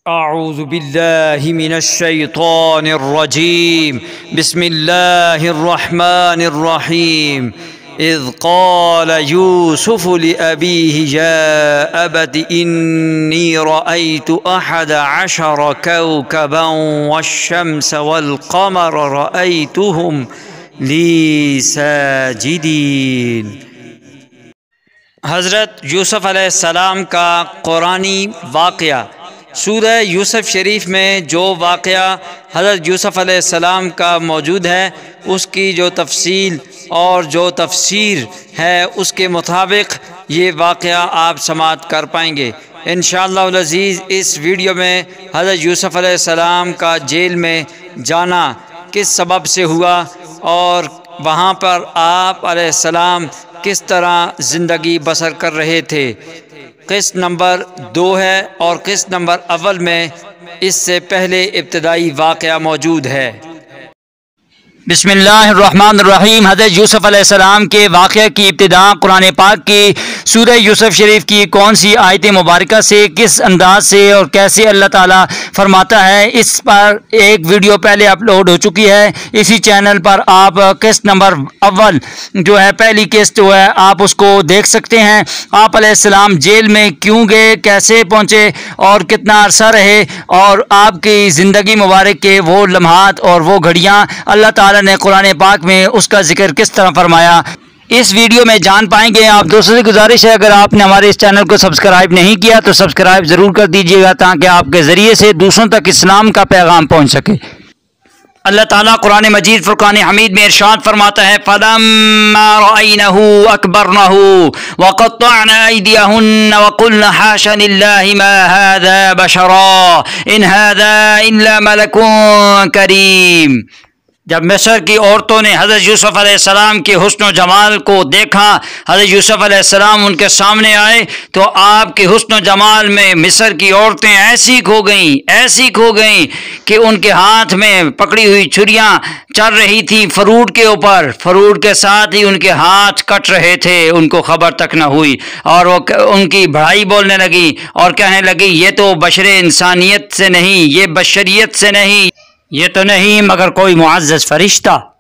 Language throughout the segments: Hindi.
अऊज़ु बिल्लाहि मिनश्शैतानिर्रजीम बिस्मिल्लाहिर्रहमानिर्रहीम इज़ क़ाल यूसुफ़ु लिअबीहि या अबति इन्नी रअयतु अहद अशर कौकबन वश्शम्स वल्क़मर रअयतुहुम ली साजिदीन। हज़रत यूसुफ़ अलैहिस्सलाम का कुरानी वाक़या सूरह यूसुफ़ शरीफ में जो वाक़या हज़रत यूसुफ़ अलैहिस्सलाम का मौजूद है, उसकी जो तफ़सील और जो तफ़सीर है उसके मुताबिक ये वाक़या आप समाअत कर पाएंगे इंशाअल्लाह अज़ीज़। इस वीडियो में हज़रत यूसुफ़ अलैहिस्सलाम का जेल में जाना किस सबब से हुआ और वहाँ पर आप अलैहिस्सलाम किस तरह ज़िंदगी बसर कर रहे थे। किस्त नंबर 2 है और किस्त नंबर अव्वल में इससे पहले इब्तदाई वाक़या मौजूद है। बिस्मिल्लाहिर्रहमानिर्रहीम। हज़रत यूसुफ़ अलैहिस्सलाम के वाक़े की इब्तिदा कुरान पाक की सूरह यूसुफ़ शरीफ की कौन सी आयत मुबारका से, किस अंदाज से और कैसे अल्लाह ताला फरमाता है, इस पर एक वीडियो पहले अपलोड हो चुकी है। इसी चैनल पर आप किस्त नंबर अव्वल जो है, पहली किस्त जो है, आप उसको देख सकते हैं। आप अलैहिस्सलाम जेल में क्यों गए, कैसे पहुँचे और कितना अरसा रहे और आपकी ज़िंदगी मुबारक के वो लम्हात और वो घड़ियाँ अल्लाह ताला ने कुरान पाक में उसका जिक्र किस तरह फरमाया, इस वीडियो में जान पाएंगे। आप दोस्तों से गुजारिश है, अगर आपने हमारे इस चैनल को सब्सक्राइब नहीं किया तो सब्सक्राइब ज़रूर कर दीजिएगा ताकि आपके ज़रिए से दूसरों तक इस्लाम का पैगाम पहुँच सके। अल्लाह ताला कुरान मजीद फुरकान हमीद में इरशाद फरमाता है, फलम्मा रअयनहु अकबरनहु व क़त्तअना अयदियहुन्न व क़ुलना हाशा लिल्लाहि मा हाज़ा बशरा इन हाज़ा इल्ला मलकुन करीम। जब मिस्र की औरतों ने हज़रत यूसुफ़ अलैहिस्सलाम के हुस्न व जमाल को देखा, हज़रत यूसुफ़ अलैहिस्सलाम उनके सामने आए तो आपके हुस्न व जमाल में मिस्र की औरतें ऐसी खो गईं कि उनके हाथ में पकड़ी हुई छुरियां चल रही थी फरूट के ऊपर, फरूट के साथ ही उनके हाथ कट रहे थे, उनको खबर तक न हुई और वो उनकी बढ़ाई बोलने लगी और कहने लगी, ये तो बशरे इंसानियत से नहीं, ये बशरियत से नहीं, ये तो नहीं मगर कोई मुअज़्ज़ज़ फरिश्ता।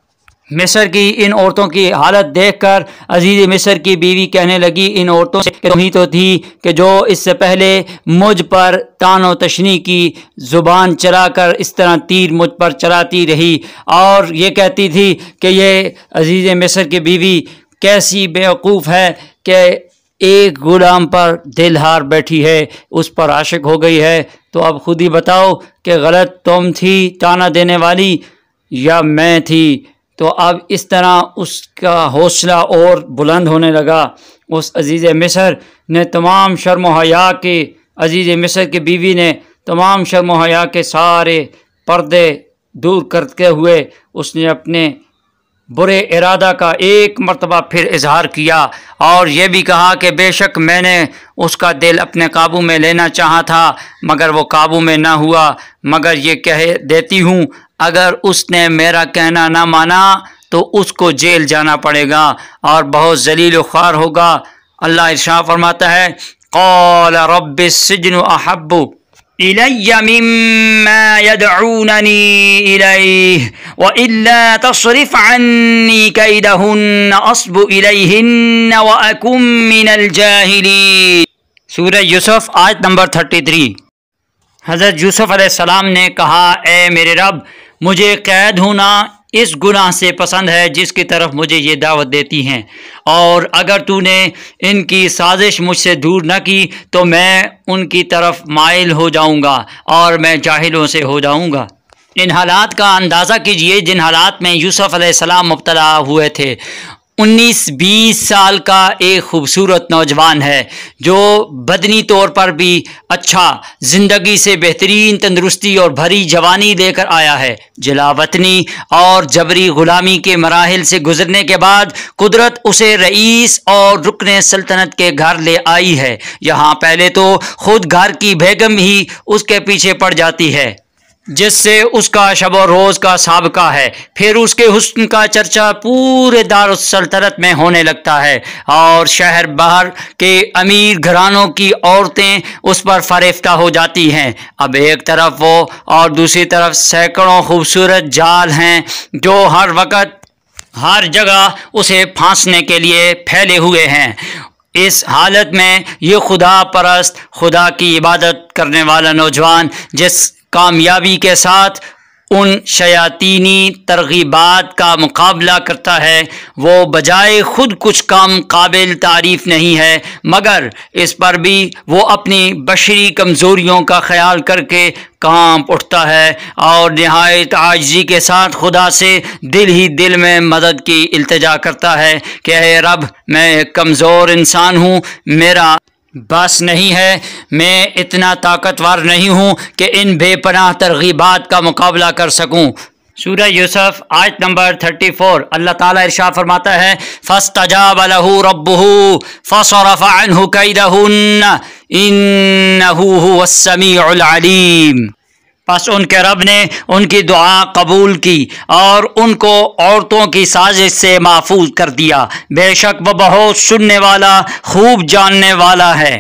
मिस्र की इन औरतों की हालत देखकर अजीज़ मिस्र की बीवी कहने लगी इन औरतों से, तुम ही तो थी कि जो इससे पहले मुझ पर तानो तशनी की ज़ुबान चलाकर इस तरह तीर मुझ पर चलाती रही और ये कहती थी कि ये अजीज़ मिस्र की बीवी कैसी बेवकूफ़ है कि एक गुलाम पर दिल हार बैठी है, उस पर आशिक हो गई है। तो अब खुद ही बताओ कि गलत तुम थी ताना देने वाली या मैं थी। तो अब इस तरह उसका हौसला और बुलंद होने लगा। उस अजीज़ मिस्र ने तमाम शर्म व हया के, अजीज़ मिस्र की बीवी ने तमाम शर्म व हया के सारे पर्दे दूर करते हुए उसने अपने बुरे इरादा का एक मर्तबा फिर इजहार किया और ये भी कहा कि बेशक मैंने उसका दिल अपने काबू में लेना चाहा था मगर वो काबू में ना हुआ, मगर ये कह देती हूँ अगर उसने मेरा कहना ना माना तो उसको जेल जाना पड़ेगा और बहुत ज़लील ख्वार होगा। अल्लाह इरशाद फरमाता है, क़ाल रब्बिस्सिज्नु अहब्बु इलय्या मिम्मा यदऊननी इलैहि व इल्ला तस्रिफ अन्नी कैदहुन्न अस्बु इलैहिन्न व अकुम मिनल जाहिलीन। सूरह यूसुफ आयत नंबर 33। हज़रत यूसुफ अलैहिस्सलाम ने कहा, ए मेरे रब, मुझे कैद होना इस गुनाह से पसंद है जिसकी तरफ मुझे ये दावत देती हैं और अगर तूने इनकी साजिश मुझसे दूर न की तो मैं उनकी तरफ माइल हो जाऊंगा और मैं जाहिलों से हो जाऊंगा। इन हालात का अंदाज़ा कीजिए जिन हालात में यूसुफ अलैहिस्सलाम मुब्तला हुए थे। 19-20 साल का एक खूबसूरत नौजवान है जो बदनी तौर पर भी अच्छा, ज़िंदगी से बेहतरीन तंदुरुस्ती और भरी जवानी लेकर आया है। जलावतनी और जबरी ग़ुलामी के मराहिल से गुजरने के बाद कुदरत उसे रईस और रुकने सल्तनत के घर ले आई है। यहाँ पहले तो खुद घर की बेगम ही उसके पीछे पड़ जाती है। जिससे उसका शब और रोज़ का साबका है। फिर उसके हुस्न का चर्चा पूरे दारुस सल्तनत में होने लगता है और शहर बाहर के अमीर घरानों की औरतें उस पर फरेफ्ता हो जाती हैं। अब एक तरफ वो और दूसरी तरफ सैकड़ों खूबसूरत जाल हैं जो हर वक्त हर जगह उसे फांसने के लिए फैले हुए हैं। इस हालत में ये खुदा परस्त, खुदा की इबादत करने वाला नौजवान जिस कामयाबी के साथ उन शयातीनी तरगीबात का मुकाबला करता है वो बजाय खुद कुछ कम काबिल तारीफ़ नहीं है, मगर इस पर भी वो अपनी बशरी कमज़ोरियों का ख्याल करके कांप उठता है और नहायत आजिज़ी के साथ खुदा से दिल ही दिल में मदद की इल्तिजा करता है कि हे रब, मैं एक कमज़ोर इंसान हूँ, मेरा बस नहीं है, मैं इतना ताकतवर नहीं हूँ कि इन बेपनाह तरगीबात का मुकाबला कर सकूँ। सूरह यूसुफ आयत नंबर 34 अल्लाह ताला इरशाद फरमाता है, फस्तजाब लहू रब्बुहु फसरफ़ अन्हु कैदहुन्न इन्नहु हुवस समीउल अलीम। बस उनके रब ने उनकी दुआ कबूल की और उनको औरतों की साजिश से महफूज कर दिया। बेशक वह बहुत सुनने वाला, खूब जानने वाला है।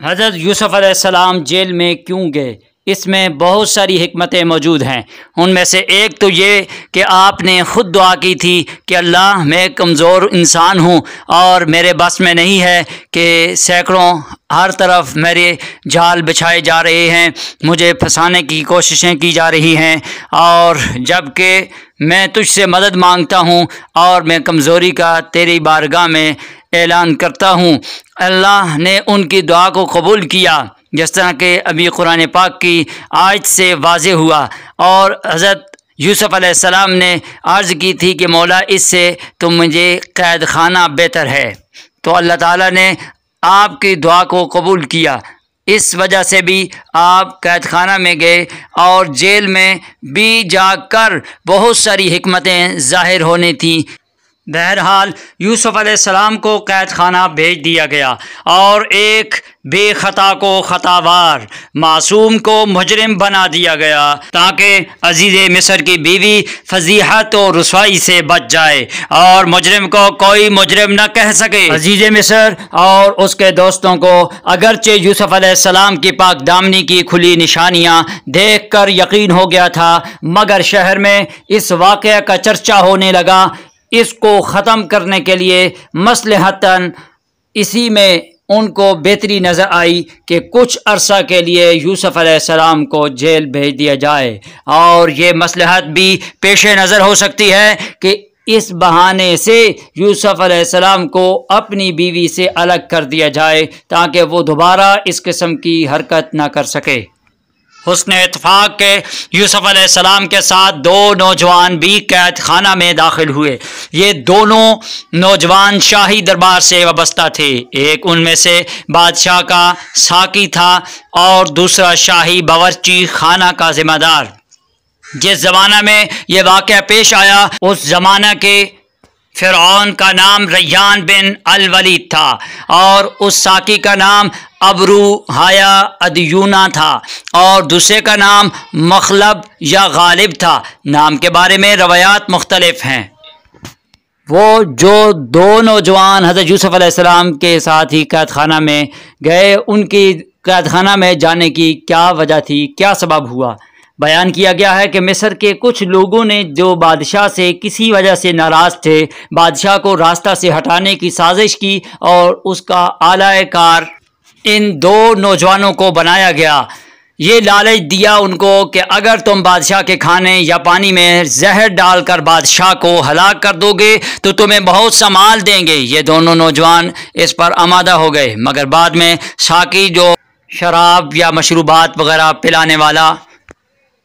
हज़रत यूसुफ अलैहिस्सलाम जेल में क्यों गए, इसमें बहुत सारी हिकमतें मौजूद हैं। उनमें से एक तो ये कि आपने ख़ुद दुआ की थी कि अल्लाह, मैं कमज़ोर इंसान हूँ और मेरे बस में नहीं है कि सैकड़ों हर तरफ मेरे जाल बिछाए जा रहे हैं, मुझे फंसाने की कोशिशें की जा रही हैं, और जबकि मैं तुझसे मदद मांगता हूँ और मैं कमज़ोरी का तेरी बारगाह में ऐलान करता हूँ। अल्लाह ने उनकी दुआ को कबूल किया, जिस तरह के अभी कुरान पाक की आयत से वाज़े हुआ। और हज़रत यूसुफ अलैहिस्सलाम ने अर्ज़ की थी कि मौला, इससे तो मुझे कैद खाना बेहतर है। तो अल्लाह ताला ने आपकी दुआ को कबूल किया। इस वजह से भी आप कैद खाना में गए और जेल में भी जाकर बहुत सारी हिकमतें ज़ाहिर होनी थी। बहरहाल यूसुफ अलैहिस्सलाम को कैद खाना भेज दिया गया और एक बेखता को खतावार, मासूम को मुजरिम बना दिया गया ताकि अजीज़ मिस्र की बीवी फजीहत और रुसवाई से बच जाए और मुजरिम को कोई मुजरिम न कह सके। अजीज़ मिस्र और उसके दोस्तों को अगरचे यूसुफ अलैहिस्सलाम की पाक दामनी की खुली निशानियाँ देख कर यकीन हो गया था, मगर शहर में इस वाक़या का चर्चा होने लगा। इसको ख़त्म करने के लिए मसलहतन इसी में उनको बेहतरी नज़र आई कि कुछ अरसा के लिए यूसुफ अलैहिस्सलाम को जेल भेज दिया जाए, और ये मसलहत भी पेश नज़र हो सकती है कि इस बहाने से यूसुफ अलैहिस्सलाम को अपनी बीवी से अलग कर दिया जाए ताकि वो दोबारा इस किस्म की हरकत ना कर सके। हुस्न इत्फाक के यूसुफ अलैहिस्सलाम के साथ दो नौजवान भी कैद खाना में दाखिल हुए। ये दोनों नौजवान शाही दरबार से वाबस्ता थे। एक उनमें से बादशाह का साकी था और दूसरा शाही बावर्ची खाना का जिम्मेदार। जिस ज़माना में यह वाक़या पेश आया, उस ज़माना के फ़िरऔन का नाम रैयान बिन अल वलीद था और उस साकी का नाम अबरू हाया अदयूना था और दूसरे का नाम मखलब या गालिब था। नाम के बारे में रवायात मुख्तलिफ हैं। वो जो दो नौजवान हज़रत यूसुफ अलैहिस्सलाम के साथ ही कैद खाना में गए, उनकी कैद खाना में जाने की क्या वजह थी, क्या सबब हुआ, बयान किया गया है कि मिस्र के कुछ लोगों ने जो बादशाह से किसी वजह से नाराज़ थे, बादशाह को रास्ता से हटाने की साजिश की और उसका आला कार इन दो नौजवानों को बनाया गया। ये लालच दिया उनको कि अगर तुम बादशाह के खाने या पानी में जहर डालकर बादशाह को हलाक कर दोगे तो तुम्हें बहुत सा माल देंगे। ये दोनों नौजवान इस पर आमादा हो गए, मगर बाद में साकी जो शराब या मशरूबात वगैरह पिलाने वाला,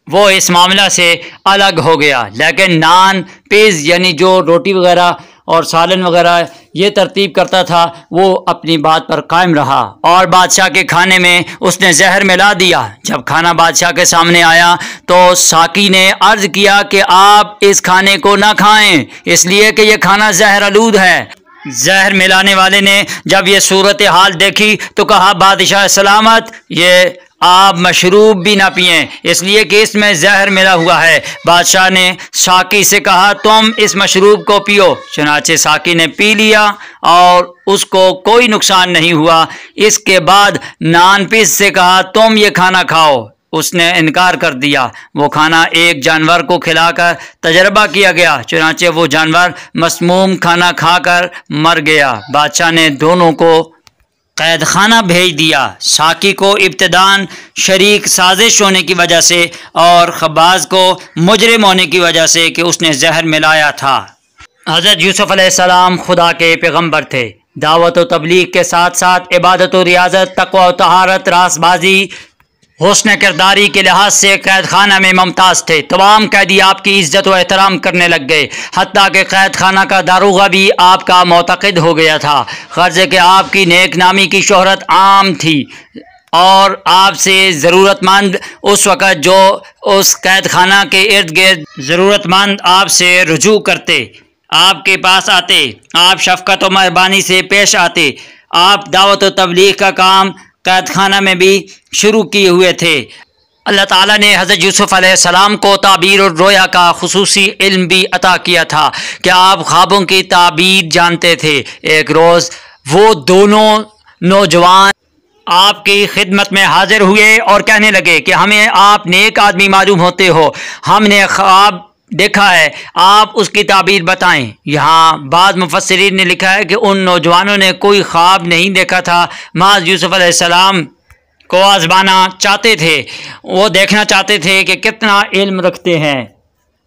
वो इस मामला से अलग हो गया। लेकिन नान पेज यानी जो रोटी वगैरह और सालन वगैरह ये तरतीब करता था, वो अपनी बात पर कायम रहा और बादशाह के खाने में उसने जहर मिला दिया। जब खाना बादशाह के सामने आया तो साकी ने अर्ज़ किया कि आप इस खाने को ना खाएं, इसलिए कि यह खाना जहर आलूद है। जहर मिलाने वाले ने जब ये सूरत हाल देखी तो कहा, बादशाह सलामत, ये आप मशरूब भी ना पिएं, इसलिए कि इसमें जहर मिला हुआ है। बादशाह ने साकी से कहा, तुम इस मशरूब को पियो। चुनाचे साकी ने पी लिया और उसको कोई नुकसान नहीं हुआ। इसके बाद नान पीस से कहा, तुम ये खाना खाओ। उसने इनकार कर दिया। वो खाना एक जानवर को खिलाकर तजर्बा किया गया, चुनाचे वो जानवर मसमूम खाना खाकर मर गया। बादशाह ने दोनों को कैद खाना भेज दिया, साकी को इब्तिदान शरीक साजिश होने की वजह से और खब्बाज को मुजरिम होने की वजह से कि उसने जहर मिलाया था। हज़रत यूसुफ अलैहिस्सलाम खुदा के पैगम्बर थे। दावत व तबलीग के साथ साथ इबादत व रियाजत, तक़वा व तहारत, रासबाजी, हुस्न किरदारी के लिहाज से कैद खाना में मुमताज़ थे। तमाम कैदी आपकी इज्जत व एहतराम करने लग गए, हत्ता कि कैद खाना का दारोगा भी आपका मोतक़िद हो गया था। ग़र्ज़ के आपकी नेक नामी की शोहरत आम थी और आपसे ज़रूरतमंद उस वक़्त जो उस कैद खाना के इर्द गिर्द ज़रूरतमंद आपसे रुजू करते, आपके पास आते, आप शफ़क़त व मेहरबानी से पेश आते। आप दावत व तबलीग का काम कैद खाना में भी शुरू किए हुए थे। अल्लाह ताला ने हज़रत यूसुफ अलैहिस्सलाम को ताबीर और रोया का खुसूसी इल्म भी अता किया था कि आप ख्वाबों की ताबीर जानते थे। एक रोज़ वो दोनों नौजवान आपकी खिदमत में हाजिर हुए और कहने लगे कि हमें आप नेक आदमी मालूम होते हो, हमने ख्वाब देखा है, आप उसकी ताबीर बताएं। यहाँ बाद मुफस्सिरीन ने लिखा है कि उन नौजवानों ने कोई ख्वाब नहीं देखा था, माज़ यूसुफ अलैहिस्सलाम को आज़माना चाहते थे। वो देखना चाहते थे कि कितना इल्म रखते हैं।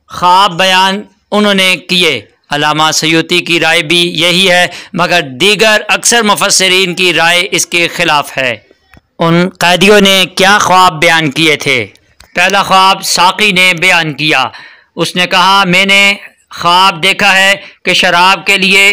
ख्वाब बयान उन्होंने किए। अल्लामा सयूती की राय भी यही है, मगर दीगर अक्सर मुफस्सिरीन की राय इसके ख़िलाफ़ है। उन कैदियों ने क्या ख्वाब बयान किए थे? पहला ख्वाब साकी ने बयान किया। उसने कहा, मैंने ख्वाब देखा है कि शराब के लिए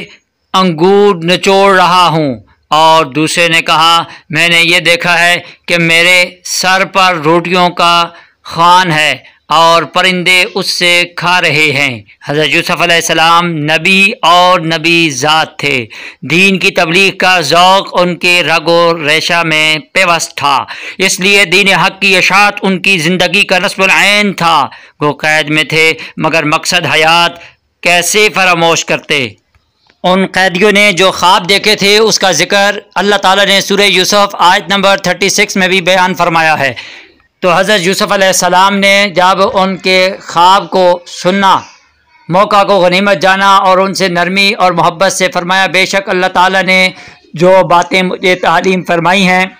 अंगूर निचोड़ रहा हूँ। और दूसरे ने कहा, मैंने ये देखा है कि मेरे सर पर रोटियों का खान है और परिंदे उससे खा रहे हैं। हज़रत यूसुफ अलैहिस्सलाम नबी और नबी ज़ात थे। दीन की तबलीग का ज़ौक़ उनके रगो रेशा में पेवस्त था, इसलिए दीन हक़ की इशाअत उनकी ज़िंदगी का नस्बुल ऐन था। वो कैद में थे मगर मकसद हयात कैसे फरामोश करते। उन कैदियों ने जो ख्वाब देखे थे उसका जिक्र अल्लाह ताला ने सूरह यूसुफ आयत नंबर 36 में भी बयान फरमाया है। तो हज़रत यूसुफ अलैहिस्सलाम ने जब उनके ख्वाब को सुना, मौका को गनीमत जाना और उनसे नरमी और मोहब्बत से फरमाया, बेशक अल्लाह ताला ने जो बातें मुझे तालीम फरमाई हैं,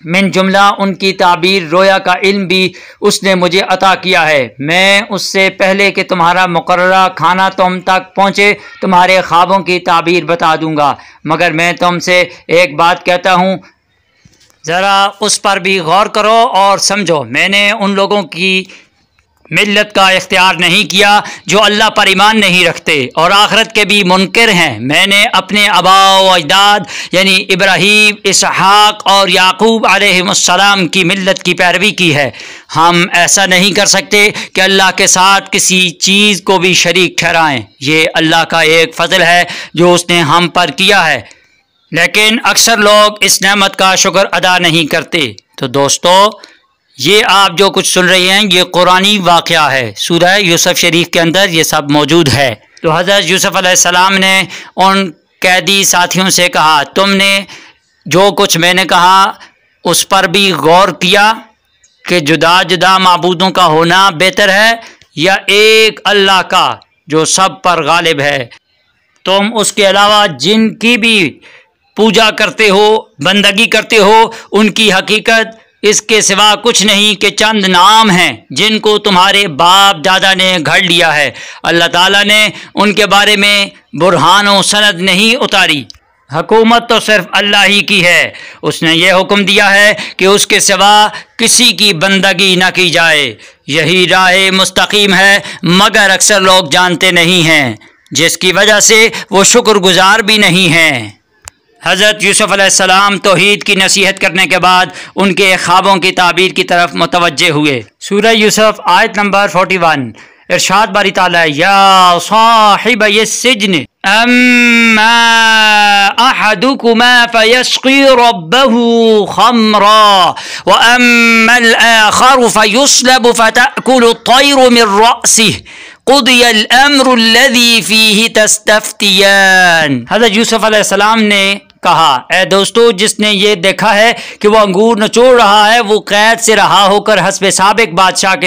मिन जुमला उनकी ताबीर रोया का इल्म भी उसने मुझे अता किया है। मैं उससे पहले कि तुम्हारा मुकर्ररा खाना तुम तक पहुँचे तुम्हारे ख्वाबों की ताबीर बता दूँगा। मगर मैं तुमसे एक बात कहता हूँ, ज़रा उस पर भी गौर करो और समझो। मैंने उन लोगों की मिल्लत का इख्तियार नहीं किया जो अल्लाह पर ईमान नहीं रखते और आखिरत के भी मुनकिर हैं। मैंने अपने आबा व अजदाद यानी इब्राहीम, इसहाक और याकूब अलैहिमुस्सलाम की मिल्लत की पैरवी की है। हम ऐसा नहीं कर सकते कि अल्लाह के साथ किसी चीज़ को भी शरीक ठहराएं। ये अल्लाह का एक फ़ज़ल है जो उसने हम पर किया है, लेकिन अक्सर लोग इस नेमत का शुक्र अदा नहीं करते। तो दोस्तों, ये आप जो कुछ सुन रहे हैं ये कुरानी वाक़या है। सूरह यूसुफ शरीफ के अंदर ये सब मौजूद है। तो हज़रत यूसुफ अलैहिस्सलाम ने उन कैदी साथियों से कहा, तुमने जो कुछ मैंने कहा उस पर भी गौर किया कि जुदा जुदा माबूदों का होना बेहतर है या एक अल्लाह का जो सब पर गालिब है। तुम उसके अलावा जिनकी भी पूजा करते हो, बंदगी करते हो, उनकी हकीकत इसके सिवा कुछ नहीं कि चंद नाम हैं जिनको तुम्हारे बाप दादा ने घड़ लिया है। अल्लाह ताला ने उनके बारे में बुरहान व सनद नहीं उतारी। हुकूमत तो सिर्फ अल्लाह ही की है। उसने ये हुक्म दिया है कि उसके सिवा किसी की बंदगी न की जाए। यही राह मुस्तकीम है, मगर अक्सर लोग जानते नहीं हैं, जिसकी वजह से वो शुक्रगुजार भी नहीं हैं। हज़रत यूसुफ अलैहिस्सलाम तौहीद की नसीहत करने के बाद उनके ख्वाबों की ताबीर की तरफ मुतवज्जे हुए। सूरह यूसुफ आयत नंबर 41 इरशाद बारी ताला, या साहिब ये सिजन, अम्मा अहदुकुमा फयस्की रब्बहु खमरा व अम्मल आखरु फयुस्लबु फतअकुलु तयरु मिन रअसिहि क़ुदियल अम्रु लज़ी फ़ीही तस्तफ्तियान। हज़रत यूसुफ अलैहिस्सलाम ने कहा, ए दोस्तों, जिसने ये देखा है कि वो अंगूर नचोड़ रहा है, वो कैद से रहा होकर हस्बे साबिक बादशाह के